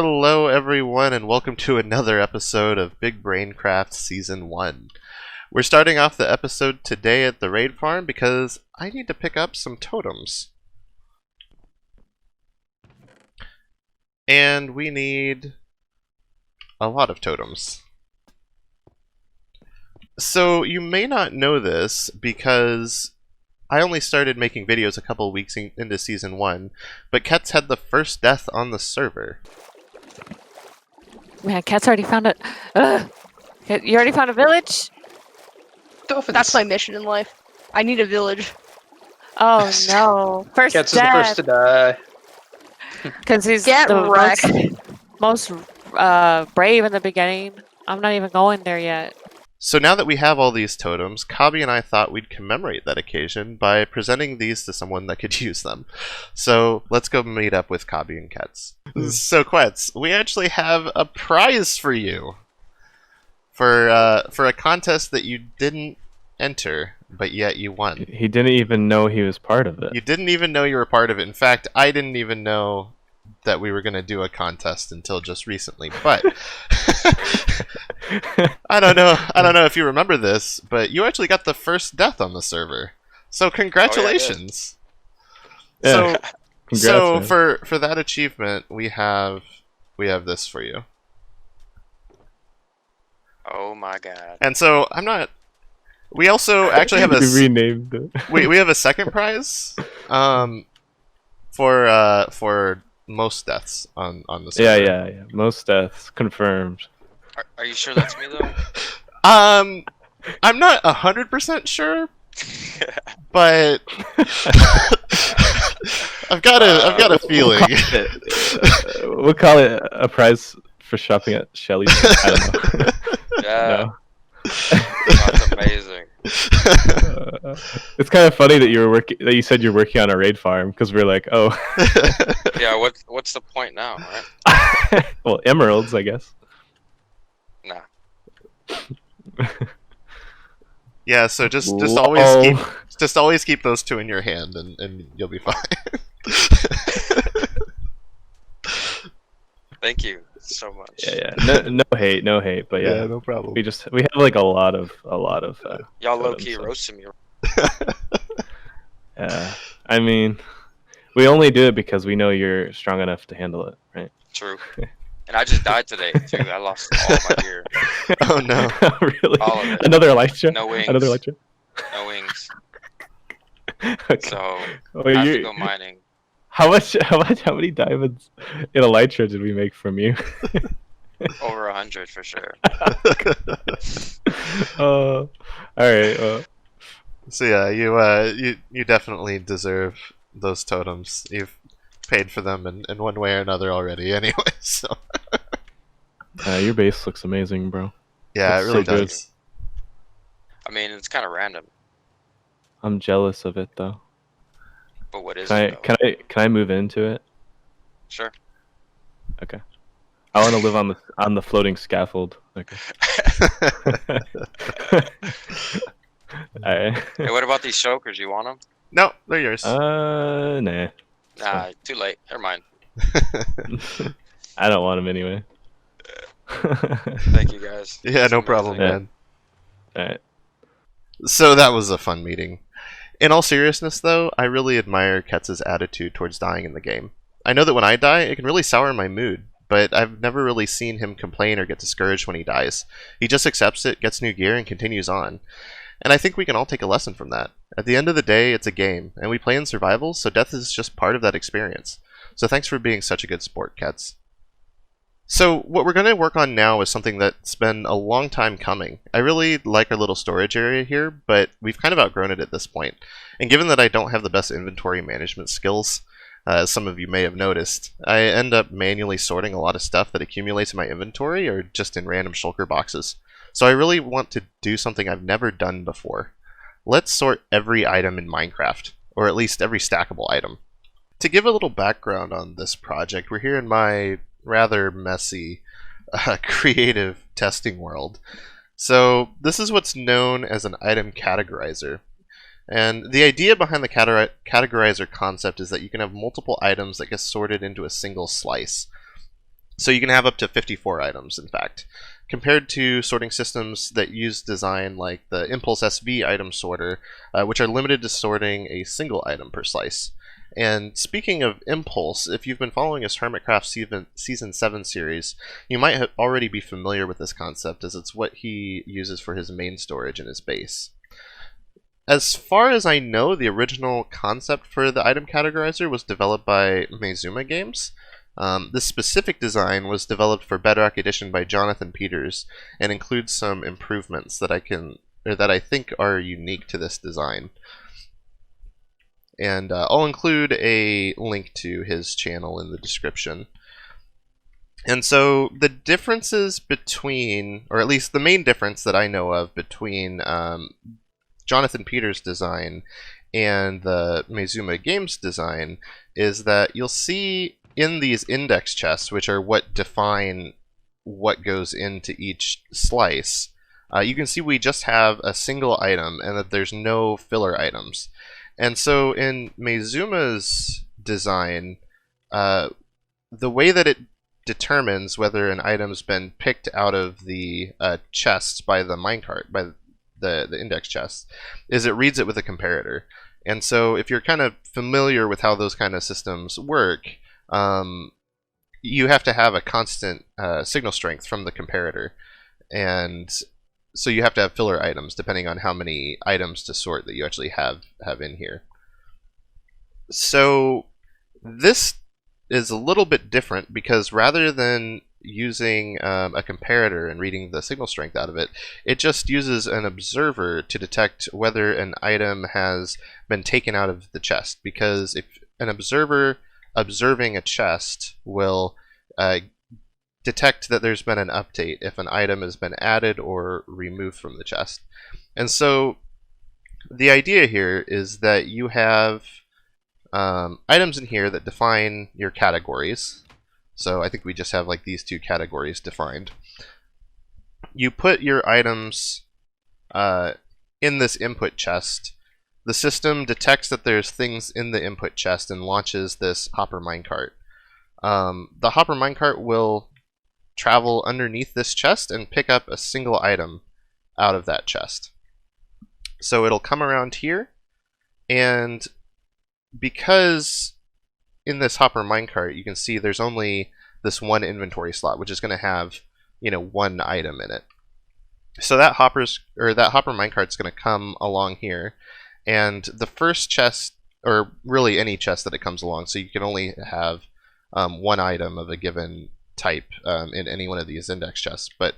Hello everyone and welcome to another episode of BigBrainCraft Season 1. We're starting off the episode today at the raid farm because I need to pick up some totems. And we need a lot of totems. So you may not know this because I only started making videos a couple weeks into Season 1, but Ketz had the first death on the server. Man, Ketz already found it. You already found a village? Dolphins. That's my mission in life. I need a village. Oh no. First Ketz is the first to die. Because he's Get the wrecked. most brave in the beginning. I'm not even going there yet. So now that we have all these totems, Kaubee and I thought we'd commemorate that occasion by presenting these to someone that could use them. So let's go meet up with Kaubee and Ketz. So Quetz, we actually have a prize for you for a contest that you didn't enter, but yet you won. He didn't even know he was part of it. You didn't even know you were part of it. In fact, I didn't even know that we were going to do a contest until just recently, but I don't know if you remember this, but you actually got the first death on the server. So congratulations. Yeah, So Congrats, so man. for that achievement, we have this for you. Oh my god. And so we also actually have We renamed it. we have a second prize for most deaths on the server. Yeah. Most deaths confirmed. Are you sure that's me though? I'm not 100% sure, but I've got a feeling. We'll call it a prize for shopping at Shelly's. I don't know. Yeah. No. That's amazing. It's kind of funny that you said you're working on a raid farm because we're like, oh, Yeah, what's the point now, right? well, emeralds, I guess. Nah. Yeah, so just always keep those two in your hand, and you'll be fine. Thank you so much. Yeah. No hate, but yeah, no problem. we have like a lot of. Y'all low key totems, so. roasted me. Yeah, I mean, we only do it because we know you're strong enough to handle it, right? True. And I just died today too. I lost all my gear. Oh no. Really? All of it. Another elytra? No wings. Another elytra? No wings. Okay. So Well, I have to go mining. how many diamonds in elytra did we make from you? Over 100 for sure. All right. So yeah, you definitely deserve those totems. You've paid for them in one way or another already, anyway. So Your base looks amazing, bro. yeah, That's it really so good. does. I mean, it's kind of random, I'm jealous of it, though. but what is Can it? I Though? can I move into it? Sure. Okay. I want to live on the floating scaffold. Okay. All right. Hey, what about these chokers? You want them? No, they're yours. Nah. Nah, too late. Never mind. I don't want them anyway. Thank you guys. Yeah, It's no problem, amazing. man. Alright. So that was a fun meeting. In all seriousness, though, I really admire Ketz's attitude towards dying in the game. I know that when I die, it can really sour my mood, but I've never really seen him complain or get discouraged when he dies. He just accepts it, gets new gear, and continues on. And I think we can all take a lesson from that. At the end of the day, it's a game, and we play in survival, so death is just part of that experience. So thanks for being such a good sport, Ketz. So what we're going to work on now is something that's been a long time coming. I really like our little storage area here, but we've kind of outgrown it at this point. And given that I don't have the best inventory management skills, as some of you may have noticed, I end up manually sorting a lot of stuff that accumulates in my inventory or just in random shulker boxes. So I really want to do something I've never done before. Let's sort every item in Minecraft, or at least every stackable item. To give a little background on this project, we're here in my rather messy creative testing world. So this is what's known as an item categorizer. And the idea behind the categorizer concept is that you can have multiple items that get sorted into a single slice. So So you can have up to 54 items, in fact, compared to sorting systems that use design like the Impulse SV item sorter, which are limited to sorting a single item per slice. And speaking of Impulse, if you've been following us HermitCraft Season 7 series, you might already be familiar with this concept, as it's what he uses for his main storage in his base. As far as I know, the original concept for the item categorizer was developed by Maizuma Games. This specific design was developed for Bedrock Edition by Jonathan Peters and includes some improvements that I think are unique to this design. And I'll include a link to his channel in the description. And so the differences between, or at least the main difference that I know of between Jonathan Peters' design and the Maizuma Games design is that you'll see in these index chests, which are what define what goes into each slice, you can see we just have a single item and that there's no filler items. And so in Maizuma's design, the way that it determines whether an item's been picked out of the chests by the minecart, by the index chest, is it reads it with a comparator. And so if you're kind of familiar with how those kind of systems work, you have to have a constant signal strength from the comparator. And so you have to have filler items depending on how many items to sort that you actually have in here. So this is a little bit different because rather than using a comparator and reading the signal strength out of it, it just uses an observer to detect whether an item has been taken out of the chest. Because if an observer observing a chest will detect that there's been an update if an item has been added or removed from the chest. And so the idea here is that you have items in here that define your categories. So I think we just have like these two categories defined. You put your items in this input chest. The system detects that there's things in the input chest and launches this hopper minecart. The hopper minecart will travel underneath this chest and pick up a single item out of that chest. So it'll come around here, and because in this hopper minecart you can see there's only this one inventory slot, which is going to have, you know, one item in it. So that hopper minecart's going to come along here, and the first chest, or really any chest that it comes along, so you can only have one item of a given type in any one of these index chests, but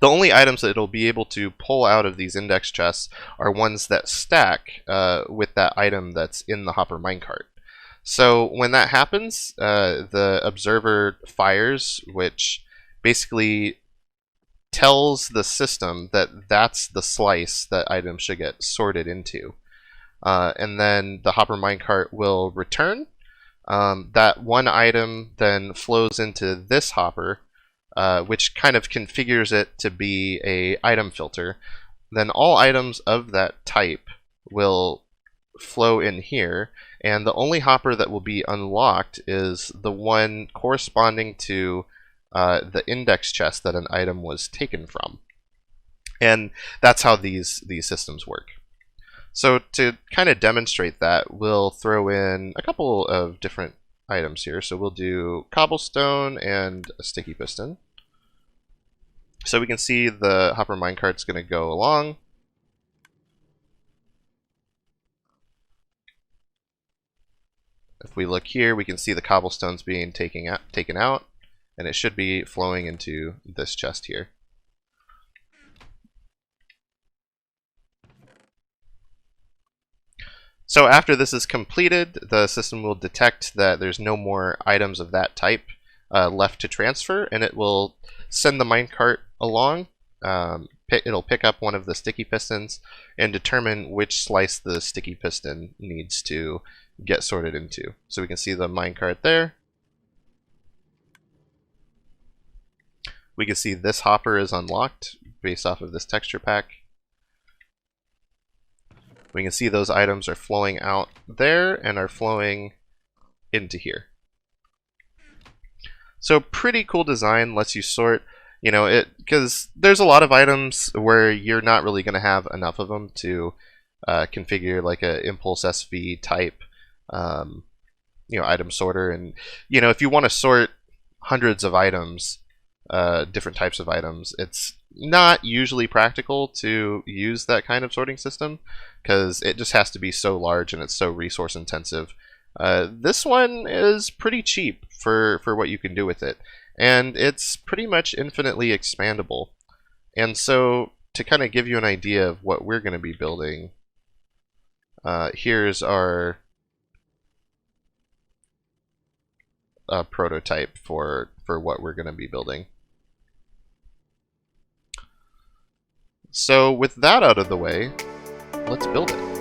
the only items that it'll be able to pull out of these index chests are ones that stack with that item that's in the hopper minecart. So when that happens, the observer fires, which basically tells the system that that's the slice that items should get sorted into. And then the hopper minecart will return. That one item then flows into this hopper, which kind of configures it to be a item filter. Then all items of that type will flow in here, and the only hopper that will be unlocked is the one corresponding to the index chest that an item was taken from. And that's how these systems work. So to kind of demonstrate that, we'll throw in a couple of different items here. So we'll do cobblestone and a sticky piston. So we can see the hopper minecart's going to go along. If we look here, we can see the cobblestones being taken out, and it should be flowing into this chest here. So after this is completed, the system will detect that there's no more items of that type left to transfer, and it will send the minecart along. It'll pick up one of the sticky pistons and determine which slice the sticky piston needs to get sorted into. So we can see the minecart there. We can see this hopper is unlocked based off of this texture pack. We can see those items are flowing out there and are flowing into here. So pretty cool design, lets you sort, you know, because there's a lot of items where you're not really going to have enough of them to configure like a impulse SV type, you know, item sorter. And you know, if you want to sort hundreds of items, different types of items, it's not usually practical to use that kind of sorting system because it just has to be so large and it's so resource intensive. This one is pretty cheap for what you can do with it, and it's pretty much infinitely expandable. And so to kind of give you an idea of what we're going to be building, here's our prototype for what we're going to be building. So with that out of the way, let's build it.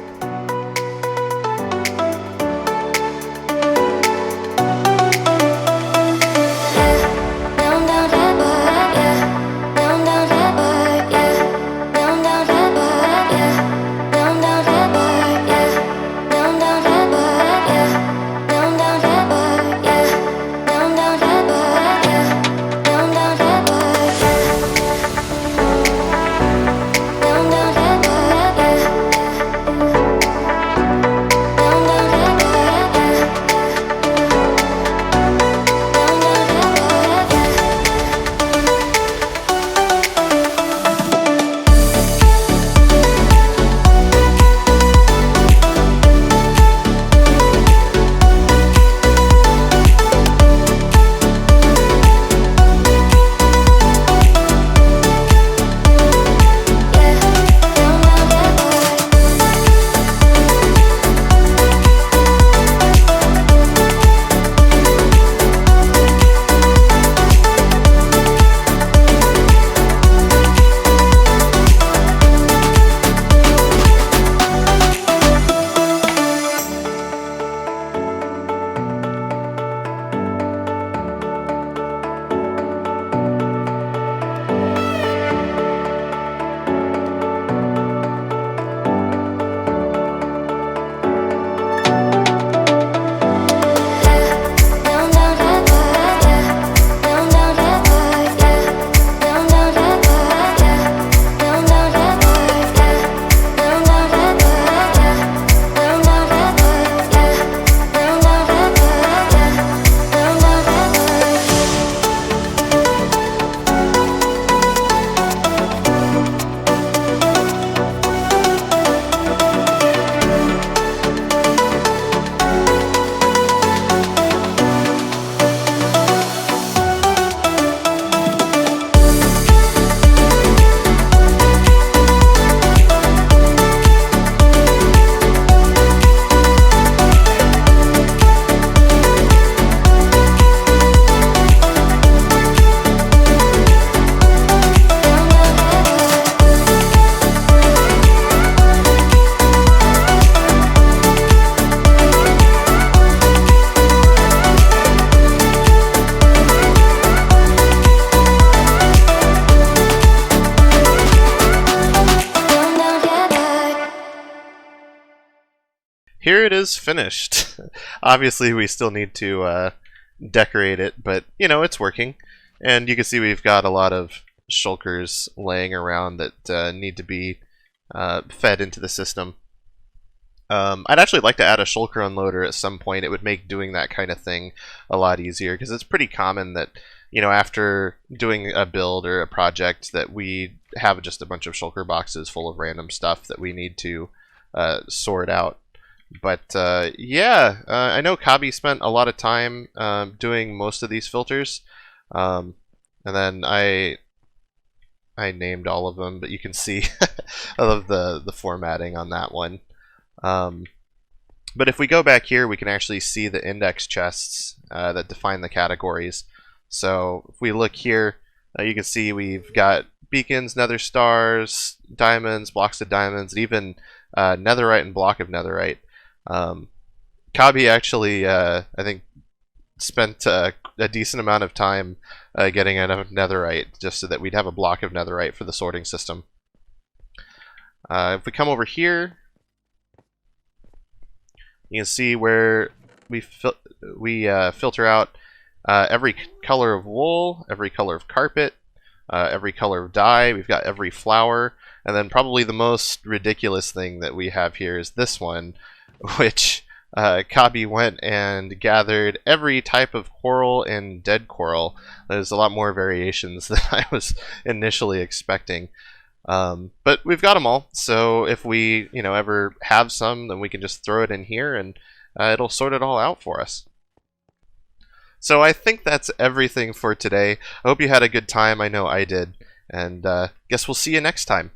Here it is finished. Obviously we still need to decorate it, but you know, it's working. And you can see we've got a lot of shulkers laying around that need to be fed into the system. I'd actually like to add a shulker unloader at some point. It would make doing that kind of thing a lot easier, because it's pretty common that, you know, after doing a build or a project that we have just a bunch of shulker boxes full of random stuff that we need to sort out. But yeah, I know Kaubee spent a lot of time doing most of these filters, and then I named all of them, but you can see I love the formatting on that one. But if we go back here, we can actually see the index chests that define the categories. So if we look here, you can see we've got beacons, nether stars, diamonds, blocks of diamonds, and even netherite and block of netherite. Kaubee actually, I think, spent a decent amount of time getting enough netherite just so that we'd have a block of netherite for the sorting system. If we come over here, you can see where we filter out every color of wool, every color of carpet, every color of dye. We've got every flower. And then probably the most ridiculous thing that we have here is this one, which Kaubee went and gathered every type of coral and dead coral. There's a lot more variations than I was initially expecting. But we've got them all, so if we ever have some, then we can just throw it in here and it'll sort it all out for us. So I think that's everything for today. I hope you had a good time. I know I did. And guess we'll see you next time.